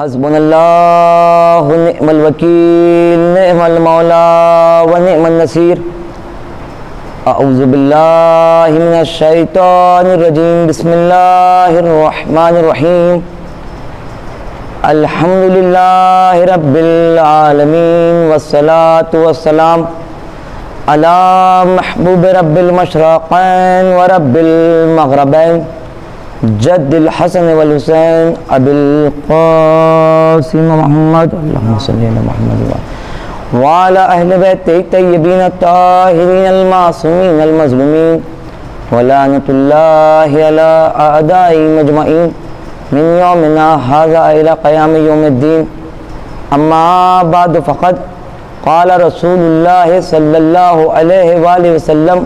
حسبنا اللہ ونعم الوکیل نعم المولا ونعم النصیر اعوذ باللہ من الشیطان الرجیم بسم اللہ الرحمن الرحیم الحمدللہ رب العالمین والصلاة والسلام علی محبوب رب المشرقین ورب المغربین جد الحسن والحسین ابی القاسم محمد اللہم صلی علی محمد وعلی اہل بیت الطیبین الطاہرین المعصومین المظلومین ولعنۃ اللہ علی اعداء مجمعین من یومنا ھذا الی قیام یوم الدین اما بعد فقد قال رسول اللہ صلی اللہ علیہ وآلہ وسلم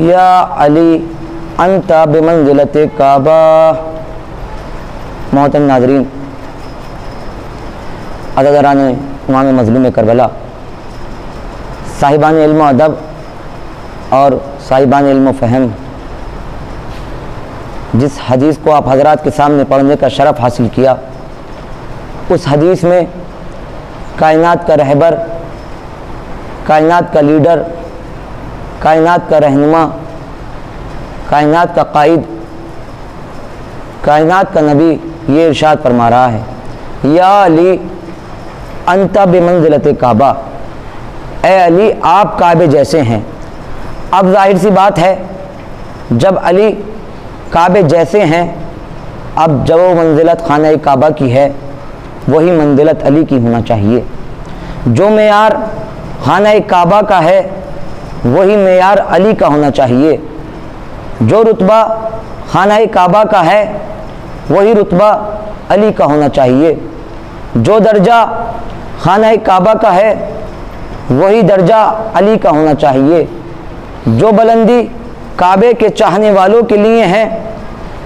یا علی انت بمنزلت کعبہ۔ محترم ناظرین، عزیزان امام مظلوم کربلا، صاحبان علم و ادب اور صاحبان علم و فہم، جس حدیث کو آپ حضرات کے سامنے پڑھنے کا شرف حاصل کیا، اس حدیث میں کائنات کا رہبر، کائنات کا لیڈر، کائنات کا رہنما، کائنات کا قائد، کائنات کا نبی یہ ارشاد فرما رہا ہے، یا علی انت بمنزلت کعبہ، اے علی آپ کعبے جیسے ہیں۔ اب ظاہر سی بات ہے، جب علی کعبے جیسے ہیں، اب جو منزلت خانہ کعبہ کی ہے وہی منزلت علی کی ہونا چاہیے۔ جو معیار خانہ کعبہ کا ہے وہی معیار علی کا ہونا چاہیے۔ جو رتبہ خانہ کعبہ کا ہے وہی رتبہ علی کا ہونا چاہیے۔ جو درجہ خانہ کعبہ کا ہے وہی درجہ علی کا ہونا چاہیے۔ جو بلندی کعبے کے چاہنے والوں کے لیے ہے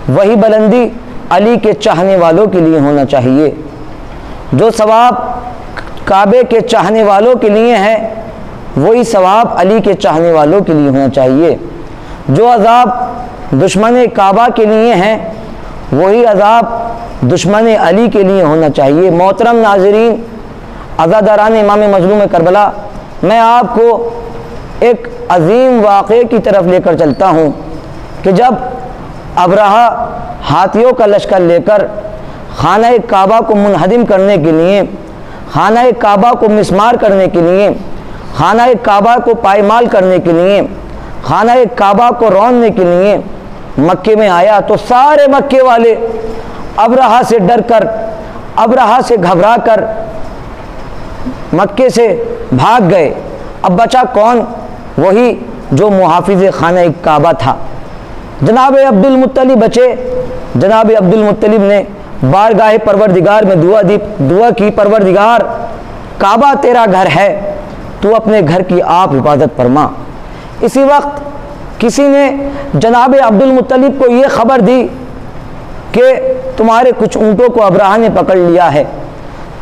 وہی بلندی علی کے چاہنے والوں کے لیے ہونا چاہیے۔ جو ثواب کعبے کے چاہنے والوں کے لیے ہے وہی ثواب علی کے چاہنے والوں کے لیے ہونا چاہیے۔ جو عذاب دشمن کعبہ کے لیے ہیں وہی عذاب دشمن علی کے لیے ہونا چاہیے۔ محترم ناظرین، عزاداران امام مظلوم کربلا، میں آپ کو ایک عظیم واقعے کی طرف لے کر چلتا ہوں کہ جب ابرہہ ہاتھیوں کا لشکر لے کر خانہ کعبہ کو منہدم کرنے کے لیے، خانہ کعبہ کو مسمار کرنے کے لیے، خانہ کعبہ کو پائمال کرنے کے لیے، خانہ کعبہ کو روننے کے لیے مکے میں آیا تو سارے مکے والے ابرہہ سے ڈر کر، ابرہہ سے گھبرا کر مکے سے بھاگ گئے۔ اب بچا کون؟ وہی جو محافظ خانہ کعبہ تھا، جناب عبد المطلب بچے۔ جناب عبد المطلب نے بارگاہ پروردگار میں دعا کی، پروردگار کعبہ تیرا گھر ہے، تو اپنے گھر کی آپ حفاظت فرما۔ اسی وقت کسی نے جناب عبد المطلب کو یہ خبر دی کہ تمہارے کچھ اونٹوں کو ابرہہ نے پکڑ لیا ہے،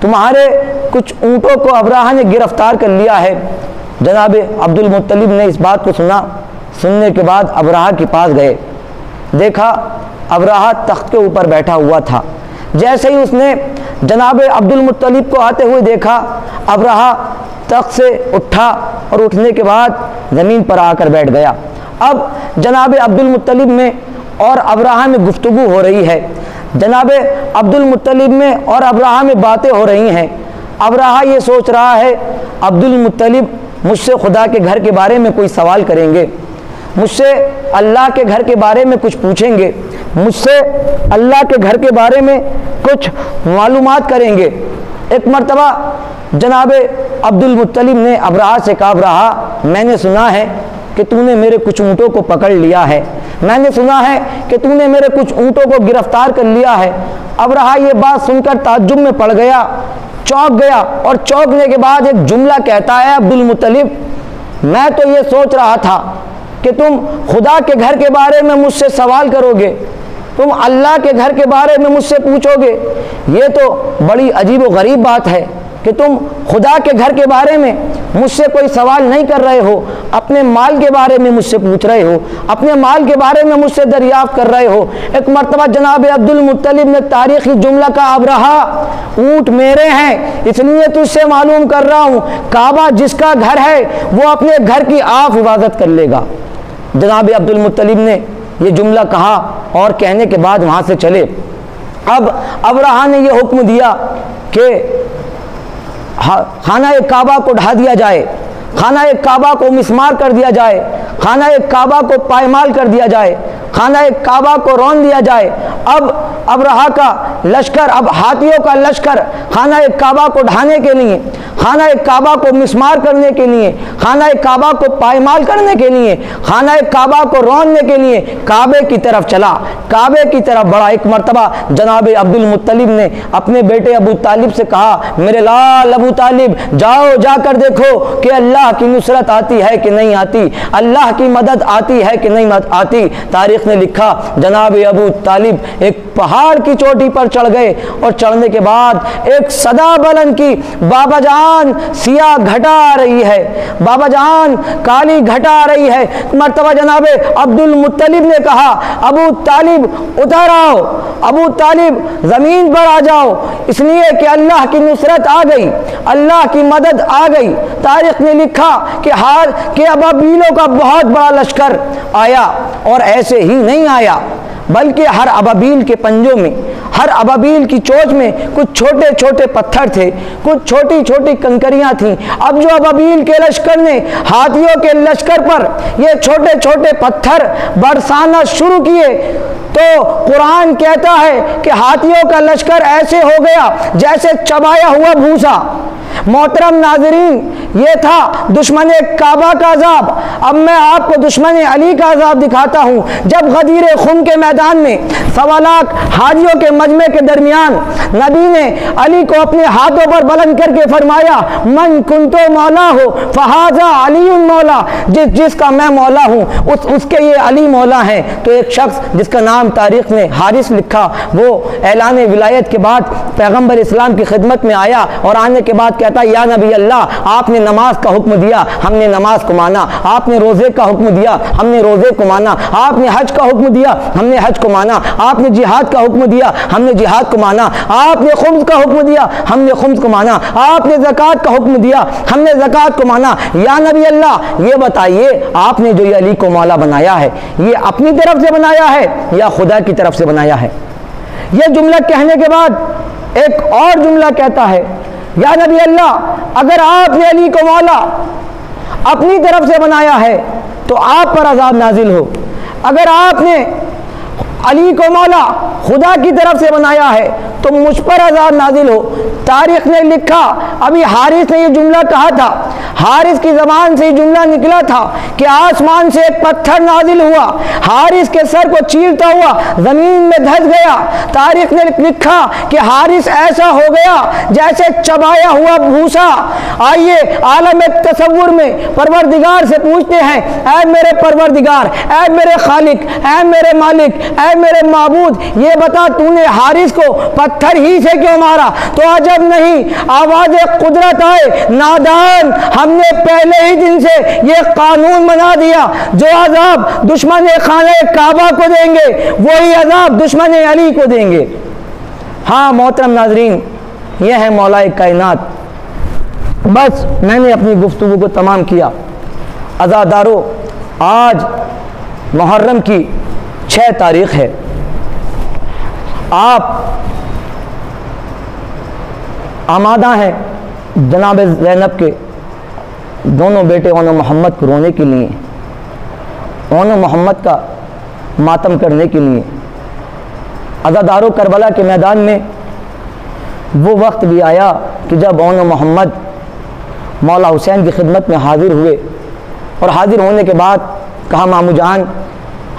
تمہارے کچھ اونٹوں کو ابرہہ نے گرفتار کر لیا ہے۔ جناب عبد المطلب نے اس بات کو سنا، سننے کے بعد ابرہہ کے پاس گئے، دیکھا ابرہہ تخت کے اوپر بیٹھا ہوا تھا۔ جیسے ہی اس نے جناب عبد المطلب کو آتے ہوئے دیکھا، ابرہہ تخت سے اٹھا اور اٹھنے کے بعد زمین پر آ کر بیٹھ گیا۔ اب جناب عبد المطلب میں اور ابرہہ میں گفتگو ہو رہی ہے، جناب عبد المطلب میں اور ابرہہ میں باتیں ہو رہی ہیں۔ ابرہہ یہ سوچ رہا ہے عبد المطلب مجھ سے خدا کے گھر کے بارے میں کوئی سوال کریں گے، مجھ سے اللہ کے گھر کے بارے میں کچھ پوچھیں گے، مجھ سے اللہ کے گھر کے بارے میں کچھ معلومات کریں گے۔ ایک مرتبہ جناب عبد المطلب نے ابرہہ سے کہا، ابرہہ میں نے سنا ہے کہ تو نے میرے کچھ اونٹوں کو پکڑ لیا ہے، میں نے سنا ہے کہ تو نے میرے کچھ اونٹوں کو گرفتار کر لیا ہے۔ ابرہہ یہ بات سن کر تعجب میں پڑ گیا، چونک گیا، اور چونکنے کے بعد ایک جملہ کہتا ہے، عبد المطلب میں تو یہ سوچ رہا تھا کہ تم خدا کے گھر کے بارے میں مجھ سے سوال کرو گے، تم اللہ کے گھر کے بارے میں مجھ سے پوچھو گے، یہ تو بڑی عجیب و غریب بات ہے۔ کہ تم خدا کے گھر کے بارے میں مجھ سے کوئی سوال نہیں کر رہے ہو، اپنے مال کے بارے میں مجھ سے پوچھ رہے ہو، اپنے مال کے بارے میں مجھ سے دریافت کر رہے ہو۔ ایک مرتبہ جناب عبد المطلب نے تاریخی جملہ کہا، ابرہا اونٹ میرے ہیں اس لیے تجھ سے معلوم کر رہا ہوں، کعبہ جس کا گھر ہے وہ اپنے گھر کی آپ حفاظت کر لے گا۔ جناب عبد المطلب نے یہ جملہ کہا اور کہنے کے بعد وہاں سے چلے۔ اب ابرہا نے یہ حکم دیا کہ خانہ کعبہ کو ڈھا دیا جائے، خانہ کعبہ کو مسمار کر دیا جائے، خانہ کعبہ کو پائمال کر دیا جائے، خانہ کعبہ کو رون دیا جائے۔ اب ابرہا کا لشکر، اب ہاتھیوں کا لشکر خانہ کعبہ کو ڈھانے کے لیے، خانہ کعبہ کو مسمار کرنے کے لیے، خانہ کعبہ کو پائمال کرنے کے لیے، خانہ کعبہ کو روننے کے لیے کعبے کی طرف چلا، کعبے کی طرف بڑھا۔ ایک مرتبہ جناب عبد المطلب نے اپنے بیٹے ابو طالب سے کہا، میرے لال ابو طالب جاؤ، جا کر دیکھو کہ اللہ کی نصرت آتی ہے کہ نہیں آتی، اللہ کی مدد آتی ہے کہ نہیں آتی۔ تاریخ نے لکھا جناب ابو طالب ایک پہاڑ کی چوٹی پر چڑھ گئے اور چڑھنے کے بعد ایک صدا بلند کی، بابا جان سیاہ گھٹا آ رہی ہے، بابا جان کالی گھٹا آ رہی ہے۔ مرتبہ جناب عبد المطلب نے کہا، ابو طالب اتر آؤ، ابو طالب زمین پر آ جاؤ، اس لیے کہ اللہ کی نصرت آ گئی، اللہ کی مدد آ گئی۔ تاریخ نے لکھا کہ ابابیلوں کا بہت بڑا لشکر آیا، اور ایسے ہی نہیں آیا بلکہ ہر ابابیل کے پنجوں میں، ہر ابابیل کی چوچ میں کچھ چھوٹے چھوٹے پتھر تھے، کچھ چھوٹی چھوٹی کنکریاں تھیں۔ اب جو ابابیل کے لشکر نے ہاتھیوں کے لشکر پر یہ چھوٹے چھوٹے پتھر برسانا شروع کیے تو قرآن کہتا ہے کہ ہاتھیوں کا لشکر ایسے ہو گیا جیسے چبایا ہوا بھوسا۔ محترم ناظرین، یہ تھا دشمن کعبہ کا عذاب۔ اب میں آپ کو دشمن علی کا عذاب دکھاتا ہوں۔ جب غدیر خم کے میدان میں 1.25 لاکھ حاجیوں کے مجمع کے درمیان نبی نے علی کو اپنے ہاتھوں پر بلند کر کے فرمایا، من کنتو مولا ہو فہذا علی مولا، جس کا میں مولا ہوں اس کے یہ علی مولا ہیں۔ تو ایک شخص جس کا نام تاریخ نے حارث لکھا، وہ اعلان ولایت کے بعد پیغمبر اسلام کی خدمت میں آیا اور آنے کے بعد کہتا، یا نبی اللہ، آپ نے نماز کا حکم دیا، ہم نے نماز کو مانا، آپ نے روزے کا حکم دیا، ہم نے روزے کو مانا، آپ نے حج کا حکم دیا، ہم نے حج کو مانا، آپ نے جہاد کا حکم دیا، ہم نے جہاد کو مانا، آپ نے خمس کا حکم دیا، ہم نے خمس کو مانا، آپ نے زکوٰۃ کا حکم دیا، ہم نے زکوٰۃ کو مانا۔ یا نبی اللہ، یہ بتائیے آپ نے جو یہ علی کو مولا بنایا ہے، یہ اپنی طرف سے بنایا ہے یا خدا کی طرف سے بنایا ہے؟ یہ جملہ کہنے کے بعد ایک اور جملہ کہتا ہے، یا نبی اللہ، اگر آپ نے علی کو مولا اپنی طرف سے بنایا ہے تو آپ پر عذاب نازل ہو، اگر آپ نے علی کو مولا خدا کی طرف سے بنایا ہے تو مجھ پر عذاب نازل ہو۔ تاریخ نے لکھا، ابھی حارث نے یہ جملہ کہا تھا، حارث کی زبان سے یہ جملہ نکلا تھا کہ آسمان سے ایک پتھر نازل ہوا، حارث کے سر کو چیرتا ہوا زمین میں دھس گیا۔ تاریخ نے لکھا کہ حارث ایسا ہو گیا جیسے چبایا ہوا بھوسا۔ آئیے عالم تصور میں پروردگار سے پوچھتے ہیں، اے میرے پروردگار، اے میرے خالق، اے میرے مالک، اے میرے معبود، یہ بتا تو نے حارث کو پتھر ہی سے کیوں مارا؟ تو عجب نہیں، آواز قدرت آئے، نادان، ہم نے پہلے ہی دن سے یہ قانون بنا دیا، جو عذاب دشمن خانہ کعبہ کو دیں گے وہی عذاب دشمن علی کو دیں گے۔ ہاں محترم ناظرین، یہ ہے مولا کائنات۔ بس میں نے اپنی گفتگو کو تمام کیا۔ عزادارو، آج محرم کی 6 تاریخ ہے۔ آپ آمادہ ہیں جناب زینب کے دونوں بیٹے اون و محمد کو رونے کے لیے، اون و محمد کا ماتم کرنے کے لیے۔ عزادارو، کربلا کے میدان میں وہ وقت بھی آیا کہ جب اون و محمد مولا حسین کی خدمت میں حاضر ہوئے، اور حاضر ہونے کے بعد کہا، مامو جان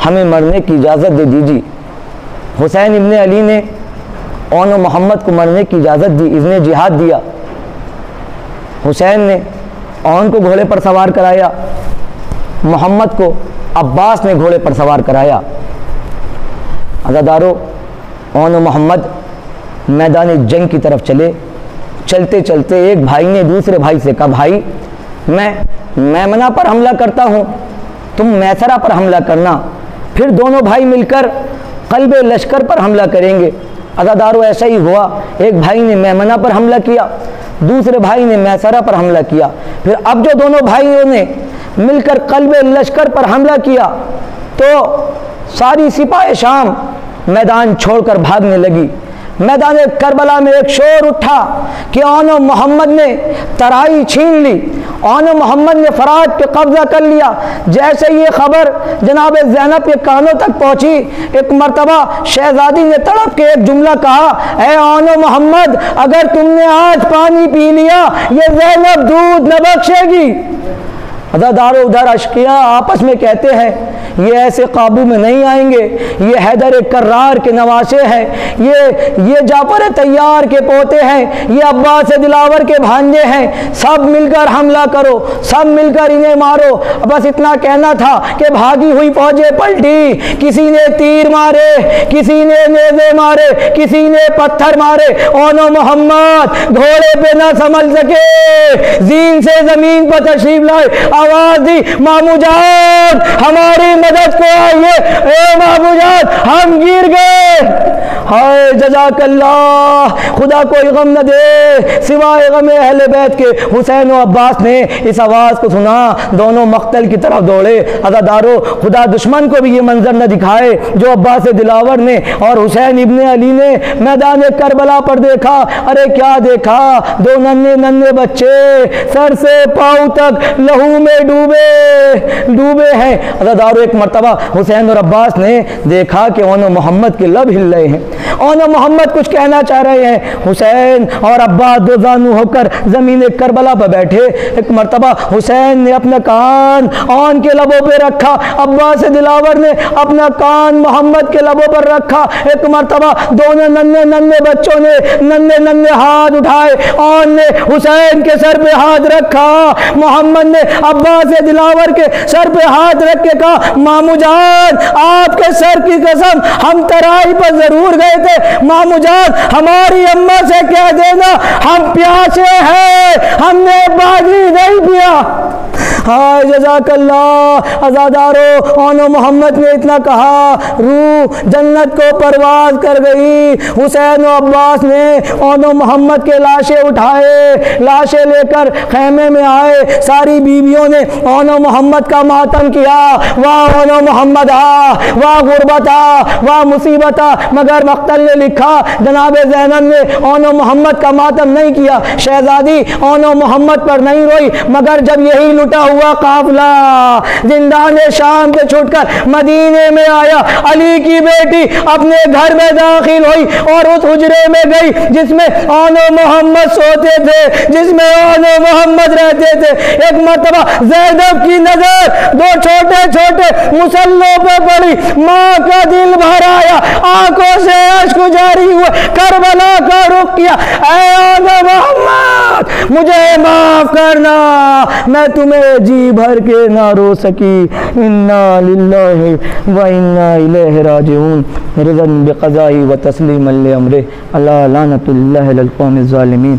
ہمیں مرنے کی اجازت دے دیجیے۔ حسین ابن علی نے اون و محمد کو مرنے کی اجازت دی، اذن جہاد دیا۔ حسین نے اون کو گھوڑے پر سوار کرایا، محمد کو عباس نے گھوڑے پر سوار کرایا۔ عزادارو، اون و محمد میدان جنگ کی طرف چلے، چلتے چلتے ایک بھائی نے دوسرے بھائی سے کہا بھائی میں میمنہ پر حملہ کرتا ہوں، تم میسرہ پر حملہ کرنا، پھر دونوں بھائی مل کر قلب لشکر پر حملہ کریں گے۔ عزادارو ایسا ہی ہوا، ایک بھائی نے میمنہ پر حملہ کیا، دوسرے بھائی نے میسرہ پر حملہ کیا۔ پھر اب جو دونوں بھائیوں نے مل کر قلب لشکر پر حملہ کیا تو ساری سپاہ شام میدان چھوڑ کر بھاگنے لگی۔ میدان کربلا میں ایک شور اٹھا کہ آن و محمد نے ترائی چھین لی، آن و محمد نے فرات پہ قبضہ کر لیا۔ جیسے یہ خبر جناب زینب کے کانوں تک پہنچی، ایک مرتبہ شہزادی نے تڑپ کے ایک جملہ کہا، اے آن و محمد اگر تم نے آج پانی پی لیا یہ زینب دودھ نہ بخشے گی۔ عزادارو ادھر اشقیاء آپس میں کہتے ہیں یہ ایسے قابو میں نہیں آئیں گے، یہ حیدر کرار کے نواسے ہیں، یہ جعفر طیار کے پوتے ہیں، یہ عباس دلاور کے بھانجے ہیں، سب مل کر حملہ کرو، سب مل کر انہیں مارو۔ بس اتنا کہنا تھا کہ بھاگی ہوئی فوجیں پلٹی، کسی نے تیر مارے، کسی نے نیزے مارے، کسی نے پتھر مارے۔ اونو محمد گھوڑے پہ نہ سنبھل سکے، زین سے زمین پر تشریف لائے، آواز دی مامو جان ہماری مدد کو آئیے، اے مامو جان ہم گر گئے۔ ہائے جزاک اللہ، خدا کوئی غم نہ دے سوائے غم اہل بیت کے۔ حسین و عباس نے اس آواز کو سنا، دونوں مقتل کی طرف دوڑے۔ عزادارو خدا دشمن کو بھی یہ منظر نہ دکھائے جو عباس دلاور نے اور حسین ابن علی نے میدان کربلا پر دیکھا۔ ارے کیا دیکھا، دو ننھے ننھے بچے سر سے پاؤں تک لہو میں ڈوبے ہیں۔ عزادارو ایک مرتبہ حسین اور عباس نے دیکھا کہ اونو محمد کے لب ہل رہے ہیں، اونو محمد کچھ کہنا چاہ رہے ہیں۔ حسین اور عباس دو زانو ہو کر زمین کربلا پر بیٹھے۔ ایک مرتبہ حسین نے اپنا کان اون کے لبوں پہ رکھا، عباس دلاور نے اپنا کان محمد کے لبوں پر رکھا۔ ایک مرتبہ دونوں ننھے ننھے بچوں نے ننھے ننھے ہاتھ اٹھائے، اون نے حسین کے سر پہ ہاتھ رکھا، محمد نے عباس دلاور کے سر پہ ہاتھ رکھ کے کہا مامو جان آپ کے سر کی قسم ہم ترائی پر ضرور گئے تھے، مامو جان ہماری اماں سے کہہ دینا ہم پیاسے ہیں، ہم نے باجی نہیں پیا۔ ہائے جزاک اللہ۔ عزادارو اونو محمد نے اتنا کہا، روح جنت کو پرواز کر گئی۔ حسین و عباس نے اونو محمد کے لاشیں اٹھائے، لاشیں لے کر خیمے میں آئے۔ ساری بیویوں نے اونو محمد کا ماتم کیا، واہ اونو محمد آ، واہ غربت آ، واہ مصیبت آ۔ مگر مقتل نے لکھا جناب زینب نے اونو محمد کا ماتم نہیں کیا، شہزادی اونو محمد پر نہیں روئی، مگر جب یہی لٹا ہوا قافلہ زندان شام سے چھوٹ کر مدینے میں آیا، علی کی بیٹی اپنے گھر میں داخل ہوئی اور اس حجرے میں گئی جس میں اونو محمد سوتے تھے، جس میں اونو محمد رہتے تھے۔ ایک مرتبہ زینب کی نظر دو چھوٹے چھوٹے مسلوں پہ پڑی، ماں کا دل بھر آیا، آنکھوں سے اشک جاری ہوئے، کربلا کا رخ کیا، اے اونو محمد مجھے معاف کرنا، میں تمہیں جی بھر کے نہ رو سکی۔ انا للہ و انا الیہ راجعون، رضا بقضاء و تسلیما لامرہ، الا لعنۃ اللہ علی القوم الظالمین۔